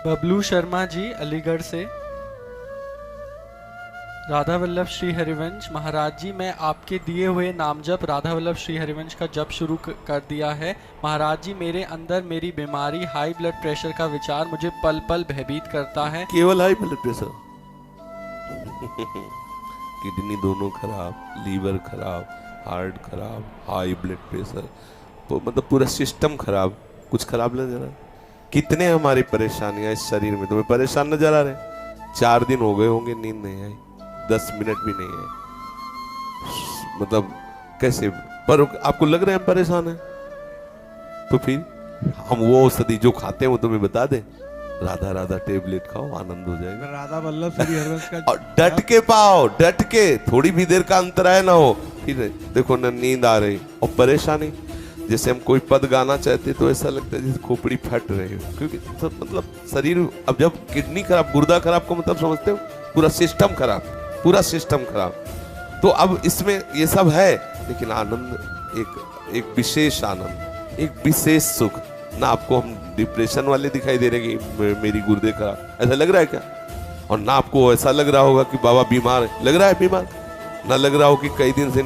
बबलू शर्मा जी अलीगढ़ से। राधा वल्लभ श्री हरिवंश महाराज जी, मैं आपके दिए हुए नाम जप राधा वल्लभ श्री हरिवंश का जप शुरू कर दिया है। महाराज जी, मेरे अंदर मेरी बीमारी हाई ब्लड प्रेशर का विचार मुझे पल पल भयभीत करता है। केवल हाई ब्लड प्रेशर किडनी दोनों खराब, लीवर खराब, हार्ट खराब, हाई ब्लड प्रेशर, तो मतलब पूरा सिस्टम खराब। कुछ खराब नजर आ रहा? कितने हमारी परेशानियां इस शरीर में तुम्हें परेशान नजर आ रहे? 4 दिन हो गए होंगे नींद नहीं आई, 10 मिनट भी नहीं है, मतलब कैसे? पर आपको लग रहा है हम परेशान हैं? तो फिर हम वो औषधि जो खाते हैं वो तुम्हें बता दें, राधा राधा टेबलेट खाओ, आनंद हो जाएगा। राधा वल्लभ श्री हरिवंश का और डट के पाओ, डट के, थोड़ी भी देर का अंतराय ना हो। फिर देखो ना नींद आ रही और परेशानी, जैसे हम कोई पद गाना चाहते तो ऐसा लगता है जैसे खोपड़ी फट रही हो, क्योंकि तो मतलब शरीर, अब जब किडनी खराब, गुर्दा खराब को मतलब समझते हो, पूरा सिस्टम खराब, पूरा सिस्टम खराब। तो अब इसमें ये सब है, लेकिन आनंद एक विशेष आनंद, एक विशेष सुख। ना आपको हम डिप्रेशन वाले दिखाई दे रहे कि मेरी गुर्दे खराब, ऐसा लग रहा है क्या? और ना आपको ऐसा लग रहा होगा कि बाबा बीमार है, लग रहा है बीमार? ना लग रहा हो कि कई दिन से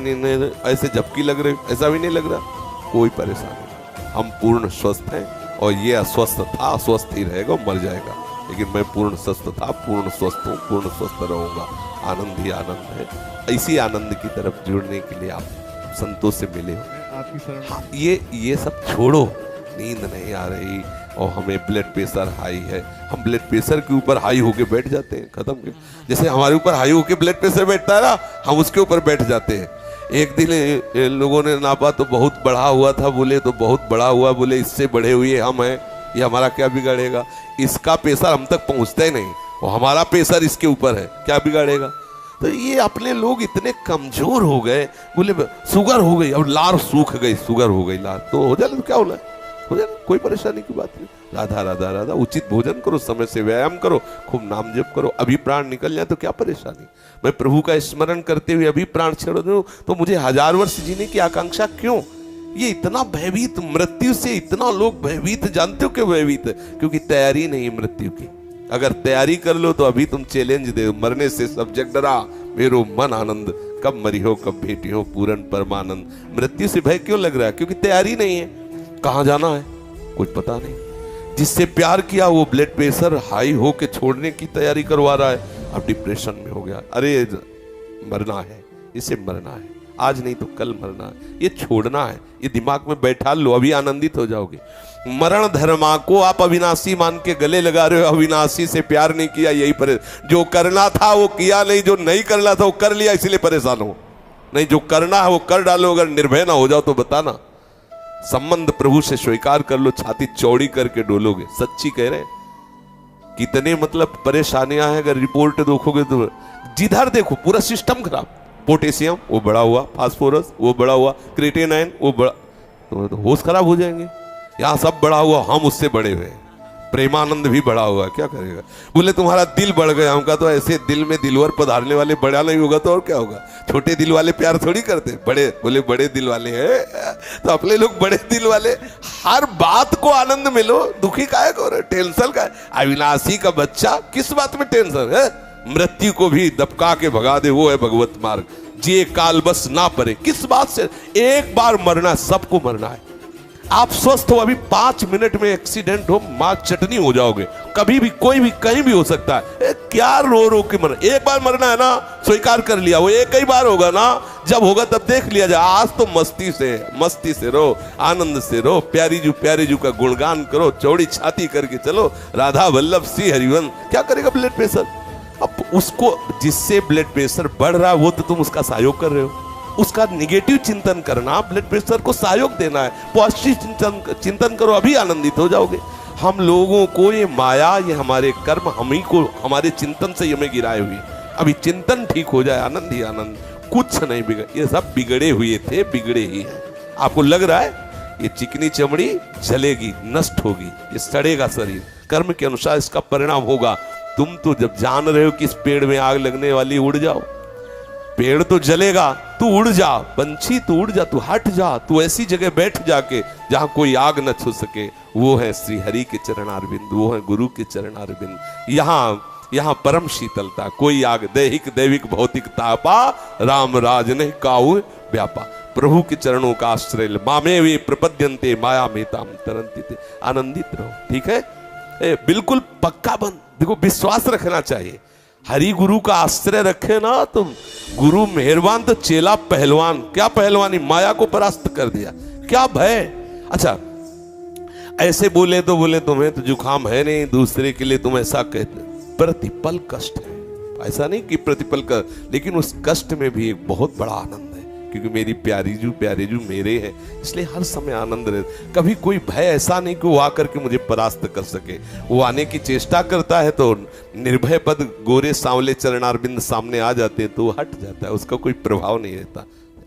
ऐसे झपकी लग रही, ऐसा भी नहीं लग रहा। कोई परेशानी नहीं, हम पूर्ण स्वस्थ हैं। और ये अस्वस्थ था, अस्वस्थ ही रहेगा, मर जाएगा, लेकिन मैं पूर्ण स्वस्थ था, पूर्ण स्वस्थ हूँ, पूर्ण स्वस्थ रहूंगा। आनंद ही आनंद है। इसी आनंद की तरफ जुड़ने के लिए आप संतों से मिले हो। आपकी शरण। हाँ, ये सब छोड़ो। नींद नहीं आ रही और हमें ब्लड प्रेशर हाई है, हम ब्लड प्रेशर के ऊपर हाई होके बैठ जाते हैं, खत्म के। जैसे हमारे ऊपर हाई होके ब्लड प्रेशर बैठता है ना, हम उसके ऊपर बैठ जाते हैं। एक दिन लोगों ने नापा तो बहुत बढ़ा हुआ था, बोले तो बहुत बड़ा हुआ, बोले इससे बढ़े हुए हम हैं, ये हमारा क्या बिगाड़ेगा? इसका प्रेशर हम तक पहुंचता ही नहीं और हमारा प्रेशर इसके ऊपर है, क्या बिगाड़ेगा? तो ये अपने लोग इतने कमजोर हो गए, बोले शुगर हो गई, अब लार सूख गई, शुगर हो गई लार, तो हो जाए तो क्या होना, हो जाए, कोई परेशानी की बात नहीं। राधा राधा राधा, उचित भोजन करो, समय से व्यायाम करो, खूब नाम जप करो, अभी प्राण निकल जाए तो क्या परेशानी? मैं प्रभु का स्मरण करते हुए अभी प्राण छोड़ दूं तो मुझे 1000 वर्ष जीने की आकांक्षा क्यों? ये इतना भयभीत, मृत्यु से इतना लोग भयभीत, जानते हो क्यों भयभीत? क्योंकि तैयारी नहीं मृत्यु की। अगर तैयारी कर लो तो अभी तुम चैलेंज दे, मरने से सब जग डरा, मेरो मन आनंद, कब मरी हो कब भेटी हो पूर्ण परमानंद। मृत्यु से भय क्यों लग रहा है? क्योंकि तैयारी नहीं है। कहाँ जाना है कुछ पता नहीं। जिससे प्यार किया वो ब्लड प्रेशर हाई हो के छोड़ने की तैयारी करवा रहा है, अब डिप्रेशन में हो गया। अरे मरना है, इसे मरना है, आज नहीं तो कल मरना है, ये छोड़ना है, ये दिमाग में बैठा लो, अभी आनंदित हो जाओगे। मरण धर्मा को आप अविनाशी मान के गले लगा रहे हो, अविनाशी से प्यार नहीं किया, यही परेशान। जो करना था वो किया नहीं, जो नहीं करना था वो कर लिया, इसलिए परेशान हो। नहीं, जो करना है वो कर डालो, अगर निर्भय ना हो जाओ तो बताना। संबंध प्रभु से स्वीकार कर लो, छाती चौड़ी करके डोलोगे। सच्ची कह रहे हैं। कितने मतलब परेशानियां हैं, अगर रिपोर्ट देखोगे तो जिधर देखो पूरा सिस्टम खराब। पोटेशियम वो बढ़ा हुआ, फास्फोरस वो बढ़ा हुआ, क्रिएटिनिन वो बढ़ा, तो होश खराब हो जाएंगे। यहाँ सब बढ़ा हुआ, हम उससे बढ़े हुए। प्रेमानंद भी बढ़ा हुआ, क्या करेगा? बोले तुम्हारा दिल बढ़ गया, हमका तो ऐसे दिल में दिलवर पधारने वाले बढ़ा नहीं होगा तो और क्या होगा? छोटे दिल वाले प्यार थोड़ी करते, बड़े, बोले बड़े दिल वाले हैं तो अपने लोग बड़े दिल वाले। हर बात को आनंद में लो, दुखी काहे को, टेंशन का? अविनाशी का बच्चा, किस बात में टेंशन है? मृत्यु को भी दबका के भगा दे, वो है भगवत मार्ग। जे काल बस ना परे, किस बात से? एक बार मरना, सबको मरना है। आप स्वस्थ हो, अभी 5 मिनट में एक्सीडेंट हो, मां चटनी हो जाओगे। कभी भी, कोई भी, कहीं भी हो सकता है। क्या रो रो के मरना? एक बार मरना है ना, स्वीकार कर लिया, वो एक ही बार होगा ना, जब होगा तब देख लिया जाए। आज तो मस्ती से रहो, आनंद से रहो, प्यारी जू का गुणगान करो, चौड़ी छाती करके चलो, राधा वल्लभ श्री हरिवंश। क्या करेगा ब्लड प्रेशर? अब उसको, जिससे ब्लड प्रेशर बढ़ रहा है वो तो तुम उसका सहयोग कर रहे हो। उसका निगेटिव चिंतन करना, ब्लड प्रेशर को सहयोग देना है। पॉजिटिव चिंतन करो, अभी आनंदित हो जाओगे। हम लोगों को ये माया, ये हमारे कर्म, हम ही को, हमारे चिंतन से हमें गिराए हुए। अभी चिंतन ठीक हो जाए, आनंद ही आनंद, कुछ नहीं बिगड़। ये सब बिगड़े हुए थे, बिगड़े ही हैं। आपको लग रहा है ये चिकनी चमड़ी जलेगी, नष्ट होगी, ये सड़ेगा शरीर, कर्म के अनुसार इसका परिणाम होगा। तुम तो जब जान रहे हो कि इस पेड़ में आग लगने वाली, उड़ जाओ। पेड़ तो जलेगा, तू उड़ जा, पंछी तू उड़ जा, तू हट जा, तू ऐसी जगह बैठ जाके जहां कोई आग न छू सके। वो है श्री हरि के चरणारविंद, वो है गुरु के चरणारविंद। यहाँ परम शीतलता, कोई आग दैहिक दैविक भौतिक तापा, राम राज नहीं काऊ व्यापा। प्रभु के चरणों का आश्रय, मामे वे प्रपद्यन्ते माया मेताम तरंती थे। आनंदित रहो, ठीक है, बिल्कुल पक्का बन। देखो विश्वास रखना चाहिए, हरि गुरु का आश्रय रखे ना तुम, गुरु मेहरबान तो चेला पहलवान। क्या पहलवानी, माया को परास्त कर दिया, क्या भय। अच्छा ऐसे बोले तो बोले तुम्हें तो जुकाम है नहीं, दूसरे के लिए तुम ऐसा कहते, प्रतिपल कष्ट है, ऐसा नहीं कि प्रतिपल का, लेकिन उस कष्ट में भी एक बहुत बड़ा आनंद है, क्योंकि मेरी प्यारे जू मेरे हैं, इसलिए हर समय आनंद रहे। कभी कोई भय ऐसा नहीं कि वो आकर के मुझे परास्त कर सके। वो आने की चेष्टा करता है तो निर्भय पद गोरे सांवले चरणारविंद सामने आ जाते हैं तो वो हट जाता है, उसका कोई प्रभाव नहीं रहता।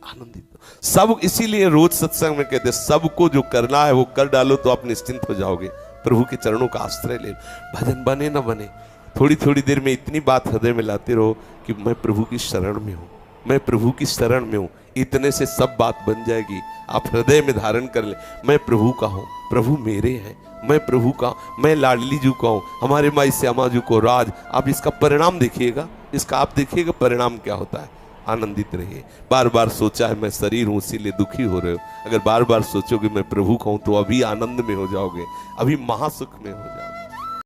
आनंदित सब, इसीलिए रोज सत्संग में कहते हैं सबको जो करना है वो कर डालो तो आप निश्चिंत हो जाओगे। प्रभु के चरणों का आश्रय ले, भजन बने ना बने, थोड़ी थोड़ी देर में इतनी बात हृदय में लाते रहो कि मैं प्रभु की शरण में हूँ, मैं प्रभु की शरण में हूँ। इतने से सब बात बन जाएगी। आप हृदय में धारण कर ले, मैं प्रभु का हूँ, प्रभु मेरे हैं, मैं प्रभु का, मैं लाडली जू का हूँ, हमारे माई श्यामा जू को राज। आप इसका परिणाम देखिएगा, इसका आप देखिएगा परिणाम क्या होता है। आनंदित रहिए। बार बार सोचा है मैं शरीर हूं इसीलिए दुखी हो रहे हो, अगर बार बार सोचोगे मैं प्रभु का हूं तो अभी आनंद में हो जाओगे, अभी महासुख में हो जाओगे।